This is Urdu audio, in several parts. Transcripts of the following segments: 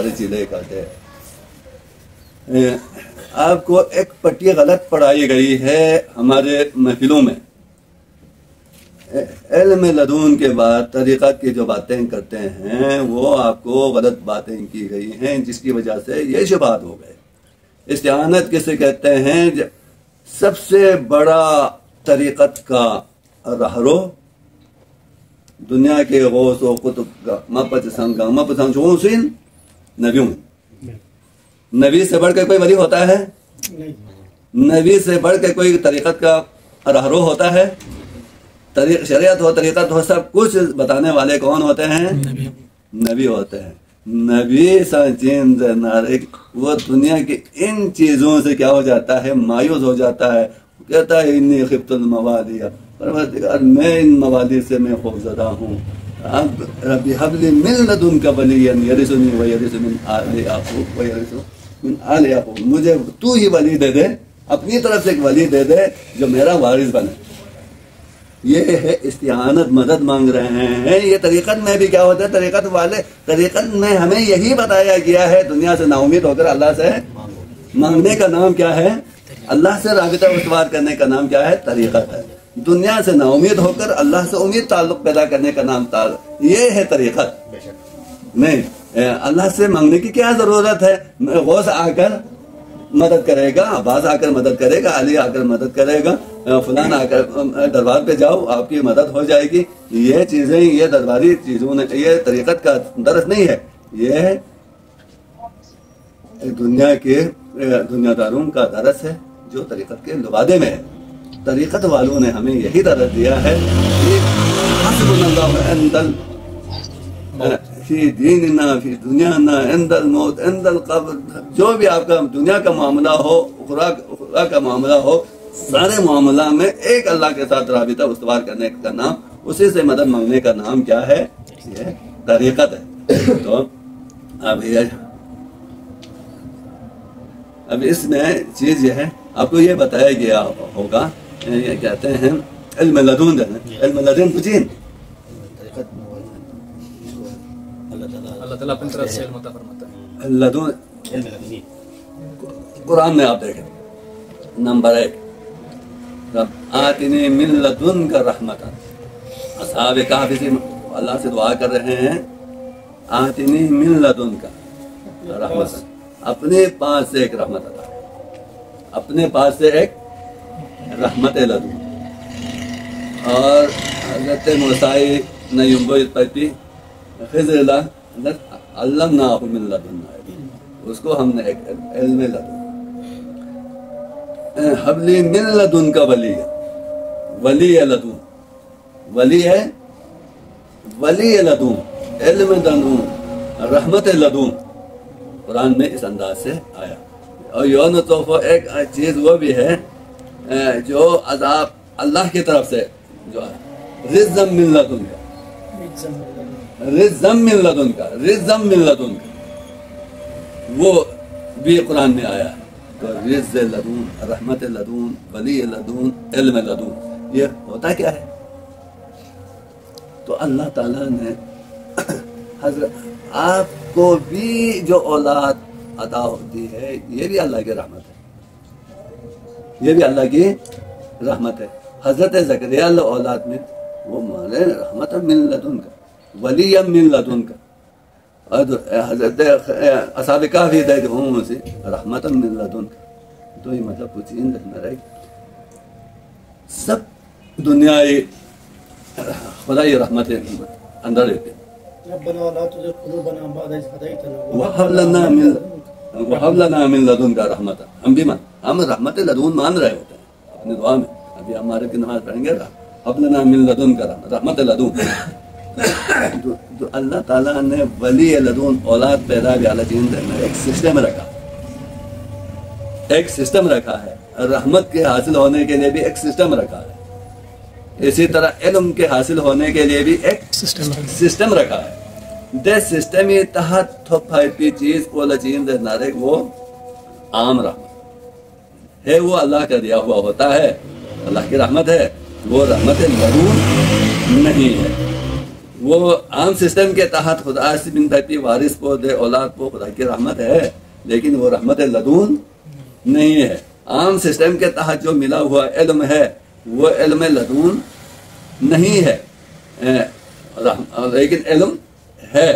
ساری چیزیں کرتے ہیں۔ آپ کو ایک پٹی غلط پڑھائی گئی ہے ہمارے محفلوں میں، علم لدون کے بعد طریقت کی جو باتیں کرتے ہیں وہ آپ کو غلط باتیں کی گئی ہیں، جس کی وجہ سے یہ شبہات ہو گئے۔ استعانت کسے کہتے ہیں؟ سب سے بڑا طریقت کا رہرو دنیا کے غوث و قطب کا مپسنگ چونسین نبیوں، نبی سے بڑھ کے کوئی ولی ہوتا ہے؟ نبی سے بڑھ کے کوئی طریقت کا رہرو ہوتا ہے؟ شریعت ہو، طریقت ہو، سب کچھ بتانے والے کون ہوتے ہیں؟ نبی ہوتے ہیں۔ نبی وہ دنیا کی ان چیزوں سے کیا ہو جاتا ہے؟ مایوس ہو جاتا ہے، کہتا ہے انی خفت الموالی، پروردگار میں ان موالی سے میں خوفزدہ ہوں، ربی حب لی من لدنک ولیا یرثنی ویرث من آل یعقوب ویرث من آل یعقوب، مجھے تو ہی ولی دے دے، اپنی طرف سے ایک ولی دے دے جو میرا وارث بنے۔ یہ ہے استعانت، مدد مانگ رہے ہیں۔ یہ طریقت میں بھی کیا ہوتا ہے؟ طریقت والے، طریقت میں ہمیں یہی بتایا گیا ہے دنیا سے نا امید ہو کر اللہ سے مانگنے کا نام کیا ہے؟ اللہ سے رابطہ استوار کرنے کا نام کیا ہے؟ طریقت ہے۔ دنیا سے نا امید ہو کر اللہ سے امید تعلق پیدا کرنے کا نام یہ ہے طریقت۔ نہیں، اللہ سے مانگنے کی کیا ضرورت ہے؟ غوث آ کر مدد کرے گا، عباس آ کر مدد کرے گا، علی آ کر مدد کرے گا، فلان آ کر دربار پہ جاؤ آپ کی مدد ہو جائے گی۔ یہ چیزیں، یہ درباری چیزوں نے، یہ طریقت کا درس نہیں ہے، یہ دنیا کے دنیا داروں کا درس ہے جو طریقت کے لبادے میں ہے۔ طریقت والوں نے ہمیں یہی درس دیا ہے کہ حسبنا اللہ عند فی دیننا فی دنیانا عند الموت عند القبر، جو بھی آپ کا دنیا کا معاملہ ہو، اخرا کا معاملہ ہو، سارے معاملہ میں ایک اللہ کے ساتھ رابطہ استوار کرنے کا نام، اسی سے مدد مانگنے کا نام کیا ہے؟ یہ طریقت ہے۔ تو اب اس میں چیز یہ ہے، آپ کو یہ بتایا گیا ہوگا، یہ کہتے ہیں علم لدون، علم لدن پوچھیں اللہ تعالیٰ اپنی طرف سے علم عطا فرماتا ہے۔ لدون قرآن میں آپ دیکھیں، نمبر 1 رب آتنی من لدن کا رحمت، اصحاب کہف سے اللہ سے دعا کر رہے ہیں، آتنی من لدن کا رحمت، اپنے پاس سے ایک رحمت عطا، اپنے پاس سے ایک رحمت لدن۔ اور حضرت موسیٰ نے یوں پڑھی خضر علمناہ من لدنا، اس کو ہم نے ایک علم لدن، حبلی من لدن کا ولی، ولی لدن، ولی ہے ولی لدن، علم لدن، رحمت لدن، قرآن میں اس انداز سے آیا۔ اور یون توفہ ایک چیز وہ بھی ہے جو عذاب اللہ کی طرف سے جو ہے، رزم من لدن کا، رزم من لدن کا، رزم من لدن کا، وہ بھی قرآن میں آیا ہے۔ تو رز لدن، رحمت لدن، ولی لدن، علم لدن، یہ ہوتا کیا ہے؟ تو اللہ تعالیٰ نے حضرت آپ کو بھی جو اولاد عطا ہوتی ہے، یہ بھی اللہ کی رحمت ہے، یہ بھی اللہ کی رحمت ہے۔ حضرت زکریا اللہ اولاد میں وہ مانے رحمت من لدن کا، ولی من لدن کا، حضرت اصحاب کہف ہدایت ہوں سے رحمت من لدن کا۔ تو یہ مطلب کچھ چیز رکھنا رہے، سب دنیای خدای رحمت اندر رہتے ہیں۔ ربنا لا تزغ قلوبنا بعد إذ هديتنا وهب لنا من لدنک رحمت، ہم بھی ہم رحمت لدن مان رہے ہوتے ہیں اپنی دعا میں۔ ابھی ہمارے کی نماز پڑھیں گے، وهب لنا من لدنک رحمت لدن۔ تو اللہ تعالیٰ نے ولی لدن، اولاد پیدا بھی اللہ چیز میں ایک سسٹم رکھا، ایک سسٹم رکھا ہے، رحمت کے حاصل ہونے کے لیے بھی ایک سسٹم رکھا ہے، اسی طرح علم کے حاصل ہونے کے لیے بھی ایک سسٹم رکھا ہے۔ دے سسٹمی تحت تھوپی چیز کو لچین دے نارے، وہ عام رحمت ہے، وہ اللہ کا دیا ہوا ہوتا ہے، اللہ کی رحمت ہے، وہ رحمت لدن نہیں ہے، وہ عام سسٹم کے تحت خدا سے بن طرفی وارث کو دے اولاد کو خدا کی رحمت ہے، لیکن وہ رحمت لدون نہیں ہے۔ عام سسٹم کے تحت جو ملا ہوا علم ہے وہ علم لدون نہیں ہے، لیکن علم ہے۔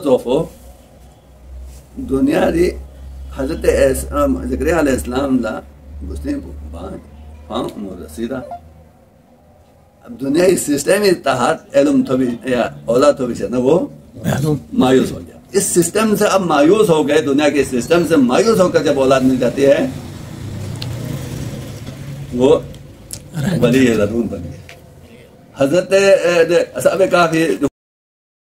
تو دنیا دی حضرت ذکریہ علیہ السلام لا مسلم امور رسیدہ اب دنیا اس سسٹم کے تحت علم تو بھی یا اولاد تو بھی سے نا وہ مایوس ہو گیا۔ اس سسٹم سے اب مایوس ہو گئے، دنیا کے سسٹم سے مایوس ہو کر جب اولاد مل جاتی ہے وہ ولی لدون بن گئے۔ حضرت اصحاب کہف